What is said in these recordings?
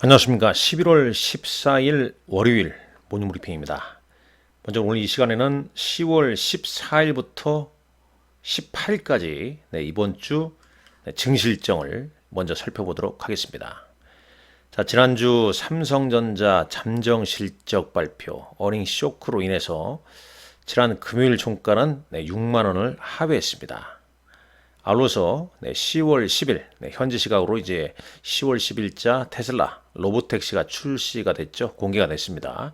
안녕하십니까. 11월 14일 월요일 모닝브리핑입니다. 먼저 오늘 이 시간에는 10월 14일부터 18일까지 이번 주 증시일정을 먼저 살펴보도록 하겠습니다. 자, 지난주 삼성전자 잠정 실적 발표, 어닝 쇼크로 인해서 지난 금요일 종가는 6만 원을 하회했습니다. 아울러서 10월 10일 현지 시각으로 이제 10월 10일자 테슬라 로보택시가 출시가 됐죠. 공개가 됐습니다.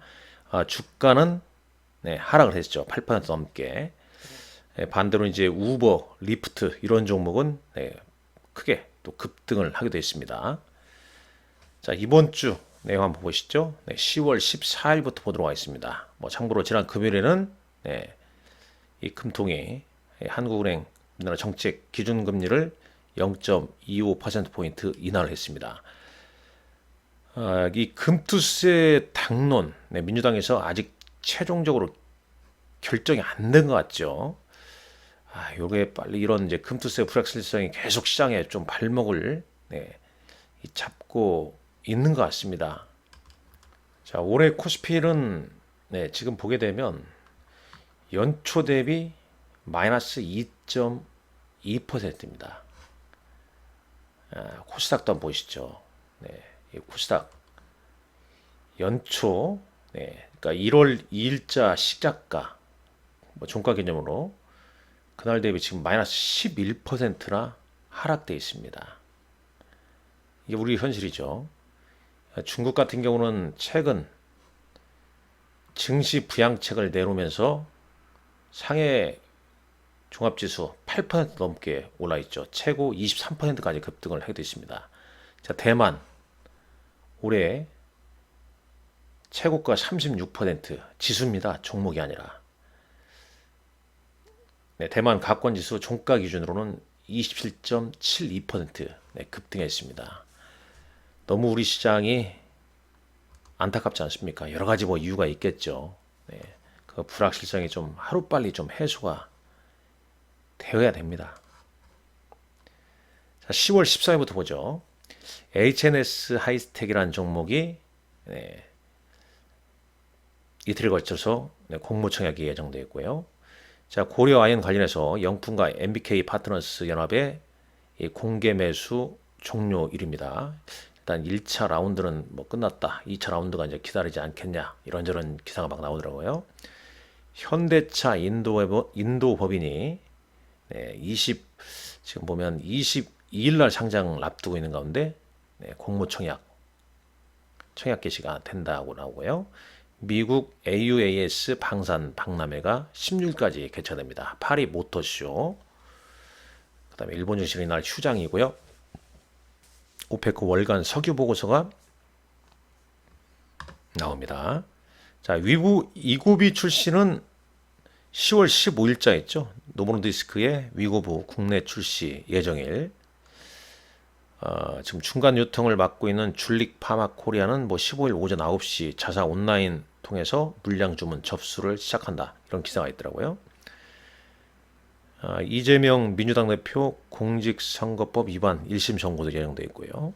주가는 하락을 했죠. 8% 넘게. 반대로 이제 우버, 리프트 이런 종목은 크게 또 급등을 하게 됐습니다. 자, 이번 주 내용 한번 보시죠. 10월 14일부터 보도록 하겠습니다. 참고로 지난 금요일에는 이 금통이 한국은행 우리나라 정책 기준금리를 0.25%포인트 인하를 했습니다. 이 금투세 당론, 민주당에서 아직 최종적으로 결정이 안 된 것 같죠. 요게 빨리 이런 이제 금투세 불확실성이 계속 시장에 좀 발목을 잡고 있는 것 같습니다. 자, 올해 코스피는 지금 보게 되면 연초 대비 마이너스 2.2%입니다. 코스닥도 한번 보시죠. 코스닥 연초, 그러니까 1월 2일자 시작가, 종가 개념으로 그날 대비 지금 마이너스 11%나 하락돼 있습니다. 이게 우리 현실이죠. 중국 같은 경우는 최근 증시 부양책을 내놓으면서 상해 종합지수 8% 넘게 올라있죠. 최고 23%까지 급등을 하게 됐습니다. 자, 대만 올해 최고가 36% 지수입니다. 종목이 아니라. 대만 가권지수 종가 기준으로는 27.72% 급등했습니다. 너무 우리 시장이 안타깝지 않습니까? 여러 가지 이유가 있겠죠. 그 불확실성이 좀 하루빨리 좀 해소가 되어야 됩니다. 자, 10월 14일부터 보죠. HNS 하이스텍이라는 종목이 이틀에 걸쳐서 공모청약이 예정되어 있고요. 자, 고려아연 관련해서 영풍과 MBK 파트너스 연합의 공개 매수 종료일입니다. 일단 1차 라운드는 끝났다. 2차 라운드가 이제 기다리지 않겠냐. 이런저런 기사가 막 나오더라고요. 현대차 인도법인이 지금 보면 22일 날 상장 앞두고 있는 가운데 공모청약 청약 개시가 된다고 나오고요. 미국 AUAS 방산 박람회가 16일까지 개최됩니다. 파리 모터쇼. 그다음에 일본 증시는 이날 휴장이고요. 오페크 월간 석유 보고서가 나옵니다. 자, 위부 이고비 출시는 10월 15일자 있죠. 노보노디스크의 위고부 국내 출시 예정일. 지금 중간 유통을 맡고 있는 줄릭 파마 코리아는 15일 오전 9시 자사 온라인 통해서 물량 주문 접수를 시작한다. 이런 기사가 있더라고요. 이재명 민주당 대표 공직선거법 위반 1심 선고도 예정되어 있고요.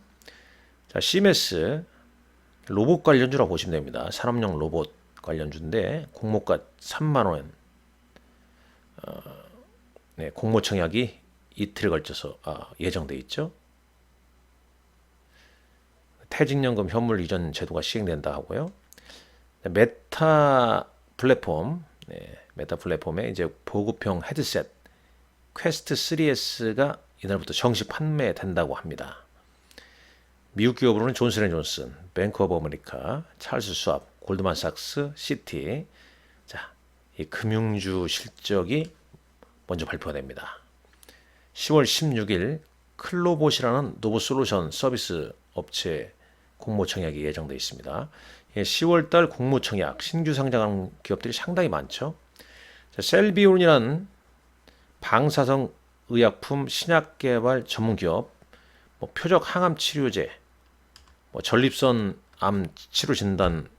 자, 시메스 로봇 관련주라고 보시면 됩니다. 산업용 로봇 관련주인데 공모가 3만 원. 공모청약이 이틀에 걸쳐서 예정되어 있죠. 퇴직연금 현물 이전 제도가 시행된다 하고요. 메타 플랫폼에 이제 보급형 헤드셋 퀘스트 3S가 이날부터 정식 판매된다고 합니다. 미국 기업으로는 존슨앤존슨, 뱅크 오브 아메리카, 찰스 수압, 골드만삭스, 시티. 자, 이 금융주 실적이 먼저 발표가 됩니다. 10월 16일 클로봇이라는 노브솔루션 서비스 업체 공모청약이 예정되어 있습니다. 10월달 공모청약 신규 상장한 기업들이 상당히 많죠. 셀비온이라는 방사성 의약품 신약 개발 전문 기업, 표적 항암 치료제, 전립선 암 치료 진단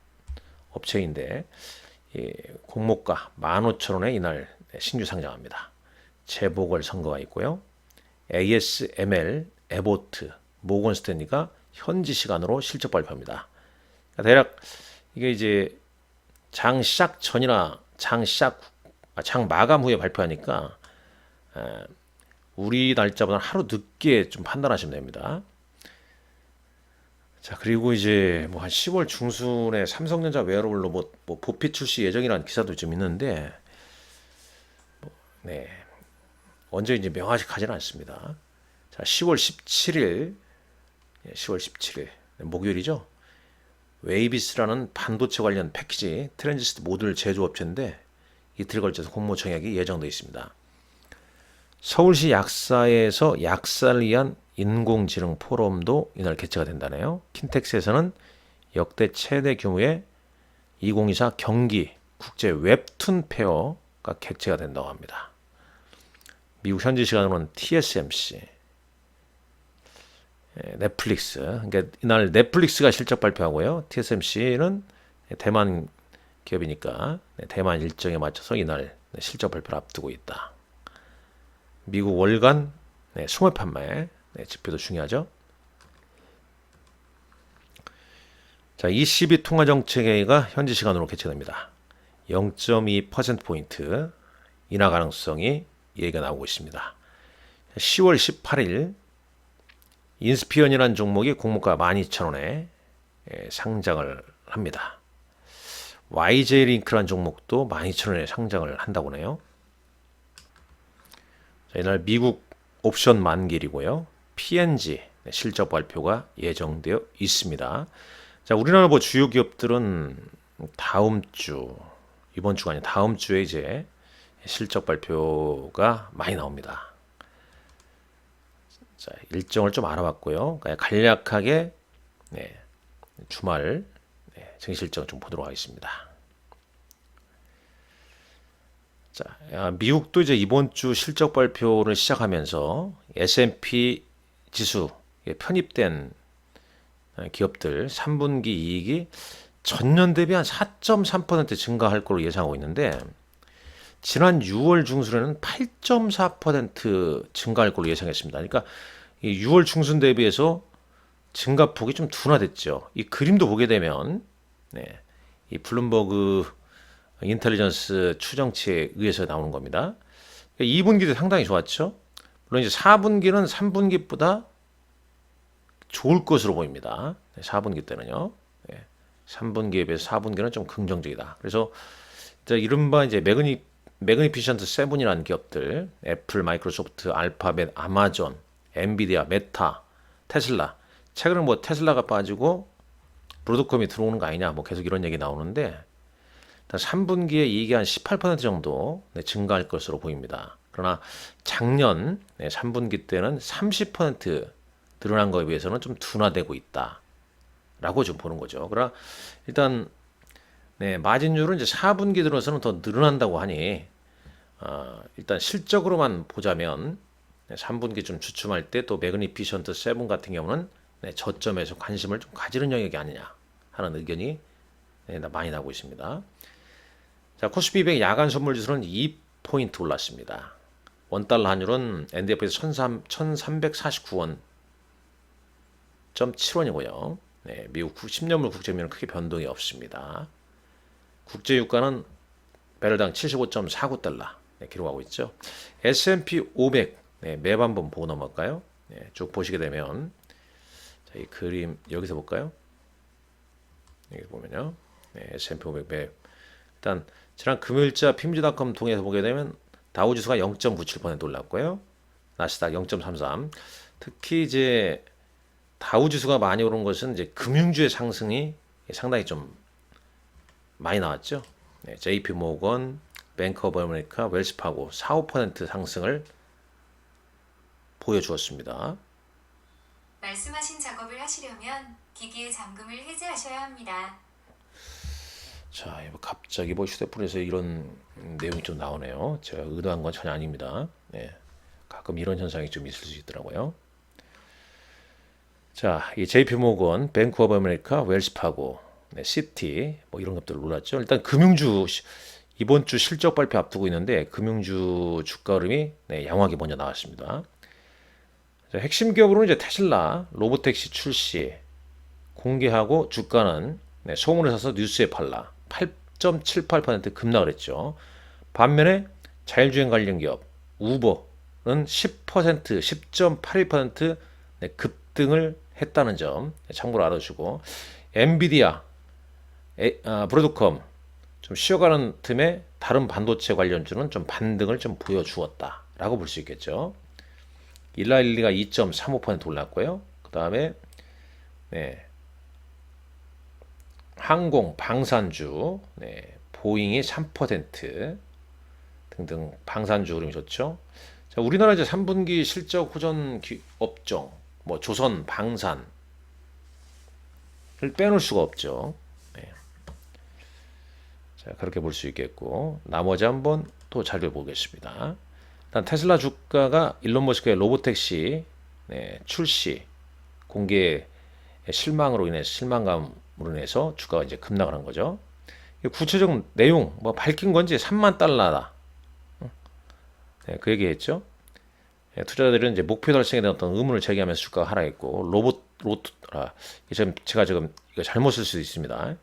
업체인데 공모가 15,000원에 이날 신규 상장합니다. 재보궐 선거가 있고요. ASML, 에보트, 모건스탠리가 현지 시간으로 실적 발표합니다. 그러니까 대략 이게 이제 장 시작 전이나 장 마감 후에 발표하니까 우리 날짜보다 하루 늦게 좀 판단하시면 됩니다. 자, 그리고 이제 뭐 한 10월 중순에 삼성전자 웨어러블 로봇 뭐 보피 출시 예정이라는 기사도 좀 있는데, 네, 언제 이제 명확하지는 않습니다. 자, 10월 17일, 10월 17일 목요일이죠. 웨이비스라는 반도체 관련 패키지 트랜지스터 모듈 제조업체인데 이틀 걸쳐서 공모 청약이 예정되어 있습니다. 서울시 약사에서 약사를 위한 인공지능 포럼도 이날 개최가 된다네요. 킨텍스에서는 역대 최대 규모의 2024 경기 국제 웹툰 페어가 개최가 된다고 합니다. 미국 현지 시간으로는 TSMC, 넷플릭스, 그러니까 이날 넷플릭스가 실적 발표하고요. TSMC는 대만 기업이니까 대만 일정에 맞춰서 이날 실적 발표를 앞두고 있다. 미국 월간 소매 판매 지표도 중요하죠. 자, ECB 통화정책회의가 현지 시간으로 개최됩니다. 0.2%포인트 인하 가능성이 얘기가 나오고 있습니다. 10월 18일 인스피언이라는 종목이 공모가 12,000원에 상장을 합니다. YJ링크라는 종목도 12,000원에 상장을 한다고 하네요. 자, 이날 미국 옵션 만기이고요. PNG 실적 발표가 예정되어 있습니다. 자, 우리나라 뭐 주요 기업들은 다음 주, 이번 주가 아니라 다음 주에 이제 실적 발표가 많이 나옵니다. 자, 일정을 좀 알아봤고요. 간략하게 주말 증시일정 좀 보도록 하겠습니다. 자, 미국도 이제 이번 주 실적 발표를 시작하면서 S&P 지수 편입된 기업들 3분기 이익이 전년 대비 한 4.3% 증가할 걸로 예상하고 있는데 지난 6월 중순에는 8.4% 증가할 걸로 예상했습니다. 그러니까 이 6월 중순 대비해서 증가폭이 좀 둔화됐죠. 이 그림도 보게 되면 이 블룸버그 인텔리전스 추정치에 의해서 나오는 겁니다. 2분기도 상당히 좋았죠. 물론 이제 4분기는 3분기보다 좋을 것으로 보입니다. 4분기 때는요. 3분기에 비해서 4분기는 좀 긍정적이다. 그래서 이른바 이제 매그니피션트 세븐이라는 기업들, 애플, 마이크로소프트, 알파벳, 아마존, 엔비디아, 메타, 테슬라. 최근에 뭐 테슬라가 빠지고 브로드콤이 들어오는 거 아니냐, 뭐 계속 이런 얘기 나오는데 3분기에 이익이 한 18% 정도 증가할 것으로 보입니다. 그러나 작년 3분기 때는 30% 늘어난 거에 비해서는 좀 둔화되고 있다라고 좀 보는 거죠. 그러나 일단 마진율은 이제 4분기 들어서는 더 늘어난다고 하니 일단 실적으로만 보자면 3분기 좀 주춤할 때 또 매그니피션트 7 같은 경우는 저점에서 관심을 좀 가지는 영역이 아니냐 하는 의견이 많이 나오고 있습니다. 자, 코스피 200 야간 선물 지수는 2포인트 올랐습니다. 원달러 환율은 NDF에서 1349원 7원이고요. 미국 10년물 국제유가는 크게 변동이 없습니다. 국제유가는 배럴당 75.49달러 기록하고 있죠. S&P 500 매번 한번 보고 넘어갈까요? 쭉 보시게 되면 자, 이 그림 여기서 볼까요? 여기 보면요. S&P 500 맵. 일단 지난 금요일자 PMG.com 통해서 보게 되면 다우지수가 0.97% 올랐고요. 나스닥 0.33. 특히 이제 다우지수가 많이 오른 것은 이제 금융주의 상승이 상당히 좀 많이 나왔죠. JP 모건, 뱅크 오브 아메리카, 웰스파고 4~5% 상승을 보여주었습니다. 말씀하신 작업을 하시려면 기기의 잠금을 해제하셔야 합니다. 자, 갑자기 뭐 휴대폰에서 이런 내용이 좀 나오네요. 제가 의도한 건 전혀 아닙니다. 가끔 이런 현상이 좀 있을 수 있더라고요. 자, 이 JP 모건, 뱅크 오브 아메리카, 웰스파고, 시티 뭐 이런 것들 올랐죠. 일단 금융주 이번 주 실적 발표 앞두고 있는데 금융주 주가 흐름이 양호하게 먼저 나왔습니다. 자, 핵심 기업으로는 이제 테슬라, 로보택시 출시 공개하고 주가는 소문을 사서 뉴스에 팔라 8.78% 급락을 했죠. 반면에 자율주행 관련 기업 우버는 10%, 10.81% 급등을 했다는 점 참고로 알아주시고 엔비디아, 브로드컴 좀 쉬어가는 틈에 다른 반도체 관련주는 좀 반등을 좀 보여주었다라고 볼 수 있겠죠. 일라일리가 2.35% 올랐고요. 그 다음에 항공, 방산주, 보잉이 3% 등등 방산주 흐름이 좋죠. 자, 우리나라 이제 3분기 실적 호전 업종, 뭐 조선, 방산을 빼놓을 수가 없죠. 자, 그렇게 볼 수 있겠고 나머지 한번 또 자료를 보겠습니다. 일단 테슬라 주가가 일론 머스크의 로보택시 출시 공개 실망으로 인해서 실망감으로 인해서 주가가 이제 급락을 한 거죠. 구체적 내용 뭐 밝힌 건지 3만 달러다. 그 얘기했죠. 투자자들은 이제 목표 달성에 대한 어떤 의문을 제기하면서 주가가 하락했고 제가 지금 이거 잘못 쓸 수도 있습니다.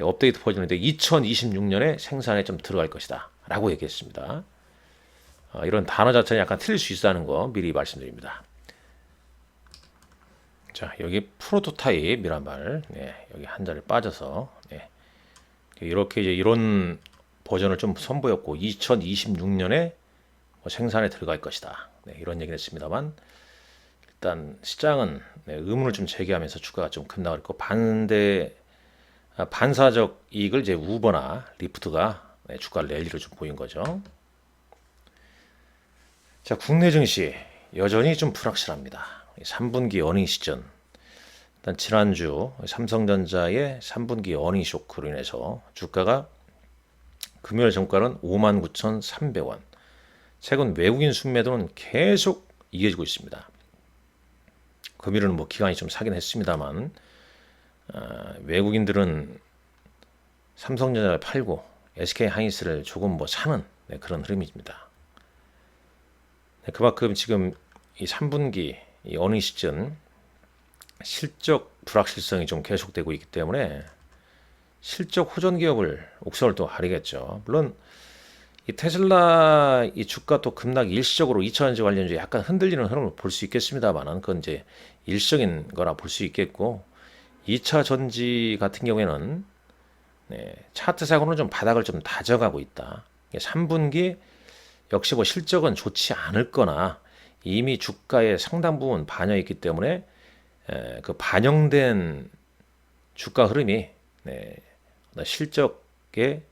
업데이트 버전인데 2026년에 생산에 좀 들어갈 것이다 라고 얘기했습니다. 이런 단어 자체는 약간 틀릴 수 있다는 거 미리 말씀드립니다. 자, 여기 프로토타입 미란말 여기 한 자리 빠져서 이렇게 이제 이런 버전을 좀 선보였고 2026년에 생산에 들어갈 것이다. 이런 얘기를 했습니다만 일단 시장은 의문을 좀 제기하면서 주가가 좀 급락을 했고 반사적 이익을 이제 우버나 리프트가 주가를 랠리로 좀 보인 거죠. 자, 국내 증시 여전히 좀 불확실합니다. 3분기 어닝 시즌 일단 지난주 삼성전자의 3분기 어닝 쇼크로 인해서 주가가 금요일 종가는 59,300원. 최근 외국인 순매도는 계속 이어지고 있습니다. 금요일은 뭐 기관이 좀 사긴 했습니다만 외국인들은 삼성전자를 팔고 SK 하이닉스를 조금 뭐 사는 그런 흐름입니다. 그만큼 지금 이 3분기 이 어닝 시즌 실적 불확실성이 좀 계속되고 있기 때문에 실적 호전 기업을 옥석을 또 가리겠죠. 물론 이 테슬라 이 주가 또 급락 일시적으로 2차전지 관련주에 약간 흔들리는 흐름을 볼 수 있겠습니다만 그건 이제 일시적인 거라 볼 수 있겠고 2차 전지 같은 경우에는 차트상으로는 좀 바닥을 좀 다져가고 있다. 3분기 역시 뭐 실적은 좋지 않을 거나 이미 주가의 상당 부분 반영이 있기 때문에 그 반영된 주가 흐름이 실적에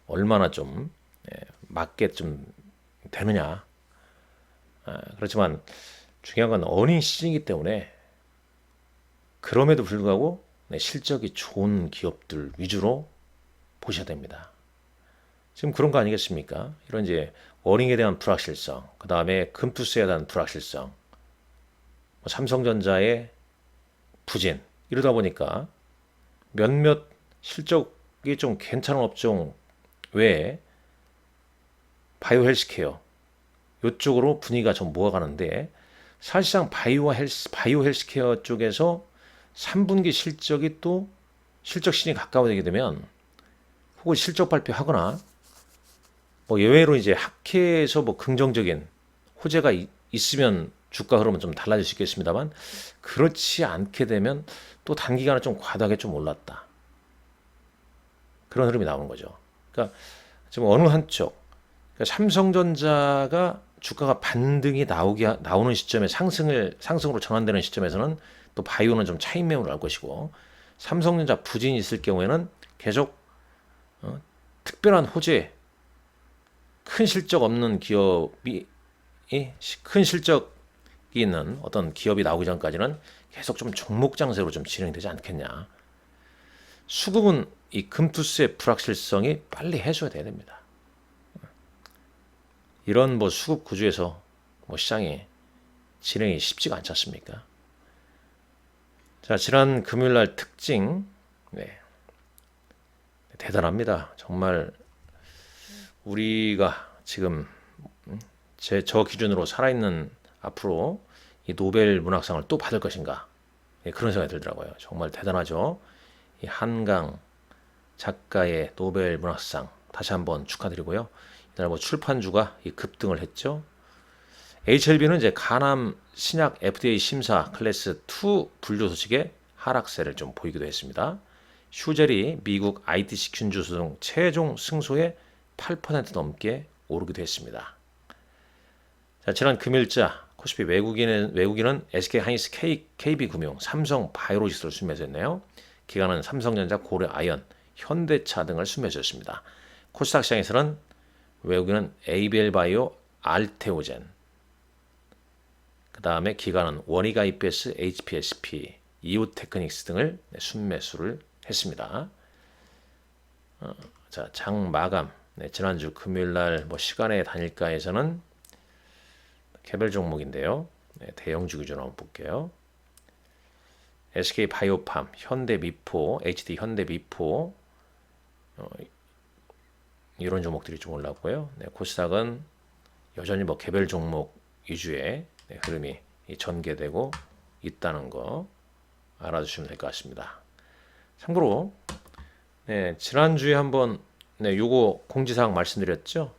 얼마나 좀 맞게 좀 되느냐. 그렇지만 중요한 건 어닝 시즌이기 때문에 그럼에도 불구하고 실적이 좋은 기업들 위주로 보셔야 됩니다. 지금 그런 거 아니겠습니까? 이런 이제 어닝에 대한 불확실성, 그 다음에 금투스에 대한 불확실성, 삼성전자의 부진 이러다 보니까 몇몇 실적이 좀 괜찮은 업종 외에 바이오 헬스케어 이쪽으로 분위기가 좀 모아가는데 사실상 바이오 헬스케어 쪽에서 3분기 실적이 또 실적 시즌이 가까워지게 되면 혹은 실적 발표하거나 뭐 예외로 이제 학회에서 뭐 긍정적인 호재가 있으면 주가 흐름은 좀 달라질 수 있겠습니다만 그렇지 않게 되면 또 단기간에 좀 과다하게 좀 올랐다. 그런 흐름이 나오는 거죠. 그러니까 지금 어느 한쪽 그러니까 삼성전자가 주가가 반등이 나오는 시점에 상승으로 전환되는 시점에서는 또 바이오는 좀 차익 매물을 할 것이고 삼성전자 부진이 있을 경우에는 계속 특별한 호재 큰 실적 없는 기업이 큰 실적이 있는 어떤 기업이 나오기 전까지는 계속 좀 종목 장세로 좀 진행되지 않겠냐. 수급은 이 금투스의 불확실성이 빨리 해소돼야 됩니다. 이런 뭐 수급 구조에서 뭐 시장이 진행이 쉽지가 않지 않습니까? 자, 지난 금요일 날 특징 대단합니다. 정말 우리가 지금 저 기준으로 살아있는 앞으로 이 노벨 문학상을 또 받을 것인가? 예, 그런 생각이 들더라고요. 정말 대단하죠. 이 한강 작가의 노벨 문학상 다시 한번 축하드리고요. 이날 뭐 출판주가 이 급등을 했죠. HLB는 이제 간암 신약 FDA 심사 클래스 2 분류 소식에 하락세를 좀 보이기도 했습니다. 슈젤이 미국 ITC 균주수 등 최종 승소에 8% 넘게 오르기도 했습니다. 자, 지난 금일자 코스피 외국인은 SK하이닉스, KB금융, 삼성바이오로직스를 순매수했네요. 기관은 삼성전자, 고려아연, 현대차 등을 순매수했습니다. 코스닥 시장에서는 외국인은 ABL바이오, 알테오젠, 그 다음에 기관은 원익 IPS, HPSP, 이오테크닉스 등을 순매수를 했습니다. 자, 장 마감. 지난주 금요일날 뭐 시간의 단일가에서는 개별 종목인데요. 대형주 기준 한번 볼게요. SK 바이오팜, 현대미포, HD 현대미포 이런 종목들이 좀 올랐고요. 코스닥은 여전히 뭐 개별 종목 위주의 흐름이 전개되고 있다는 거 알아주시면 될 것 같습니다. 참고로 지난주에 한번 요거 공지사항 말씀드렸죠.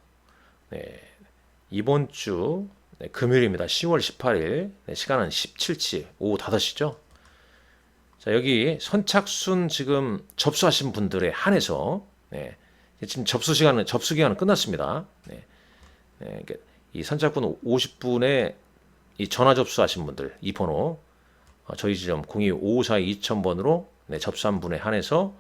이번 주 금요일입니다. 10월 18일 시간은 17시 오후 5시죠. 자, 여기 선착순 지금 접수하신 분들에 한해서 지금 접수 기간은 끝났습니다. 이 선착순 50분에 이 전화 접수하신 분들 이 번호 저희 지점 02-554-2000번으로 접수한 분에 한해서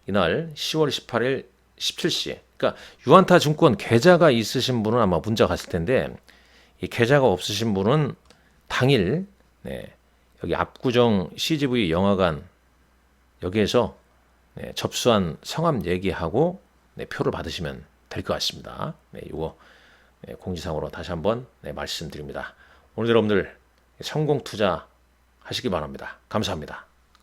이날 10월 18일 17시. 그러니까 유한타 증권 계좌가 있으신 분은 아마 문자 갔을 텐데 이 계좌가 없으신 분은 당일 여기 압구정 CGV 영화관 여기에서 접수한 성함 얘기하고 표를 받으시면 될 것 같습니다. 이거 공지사항으로 다시 한번 말씀드립니다. 오늘 여러분들 성공 투자 하시기 바랍니다. 감사합니다.